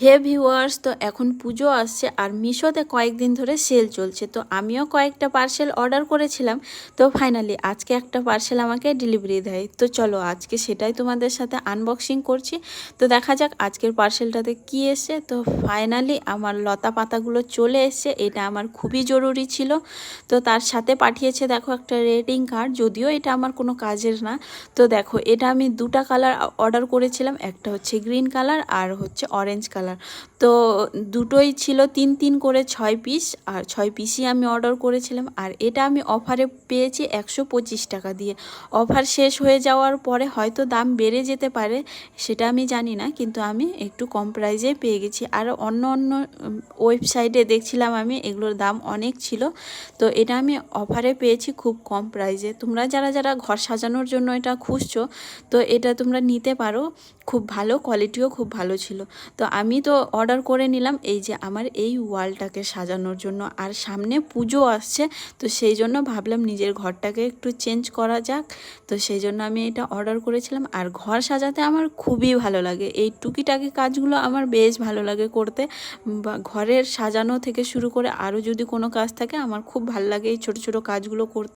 হে viewers, তো এখন পুজো আসছে আর মিশোতে কয়েকদিন ধরে সেল চলছে। তো আমিও কয়েকটা পার্সেল অর্ডার করেছিলাম। তো ফাইনালি আজকে একটা পার্সেল আমাকে ডেলিভারি দেয়। তো চলো আজকে সেটাই তোমাদের সাথে আনবক্সিং করছি। তো দেখা যাক আজকের পার্সেলটাতে কি এসছে। তো ফাইনালি আমার লতা পাতাগুলো চলে এসছে, এটা আমার খুবই জরুরি ছিল। তো তার সাথে পাঠিয়েছে দেখো একটা রেটিং কার্ড, যদিও এটা আমার কোনো কাজের না। তো দেখো এটা আমি দুটা কালার অর্ডার করেছিলাম, একটা হচ্ছে গ্রিন কালার আর হচ্ছে অরেঞ্জ কালার। তো দুটোই ছিল 3 3 করে 6 পিস, আর 6 পিসই আমি অর্ডার করেছিলাম। আর এটা আমি অফারে পেয়েছি 125 টাকা দিয়ে। অফার শেষ হয়ে যাওয়ার পরে হয়তো দাম বেড়ে যেতে পারে, সেটা আমি জানি না, কিন্তু আমি একটু কম প্রাইজে পেয়ে গেছি। আর অন্য অন্য ওয়েবসাইটে দেখছিলাম আমি, এগুলোর দাম অনেক ছিল। তো এটা আমি অফারে পেয়েছি খুব কম প্রাইজে। তোমরা যারা যারা ঘর সাজানোর জন্য এটা খুঁজছো, তো এটা তোমরা নিতে পারো। খুব ভালো কোয়ালিটিও খুব ভালো ছিল। তো আমি তো অর্ডার করে নিলাম এই যে আমার এই ওয়ালটাকে সাজানোর জন্য। আর সামনে পুজো আসছে, তো সেই জন্য ভাবলাম নিজের ঘরটাকে একটু চেঞ্জ করা যাক। তো সেই জন্য আমি এটা অর্ডার করেছিলাম। আর ঘর সাজাতে আমার খুবই ভালো লাগে, এই টুকিটাকি কাজগুলো আমার বেশ ভালো লাগে করতে। বা ঘরের সাজানো থেকে শুরু করে আরও যদি কোনো কাজ থাকে, আমার খুব ভালো লাগে এই ছোটো ছোটো কাজগুলো করতে।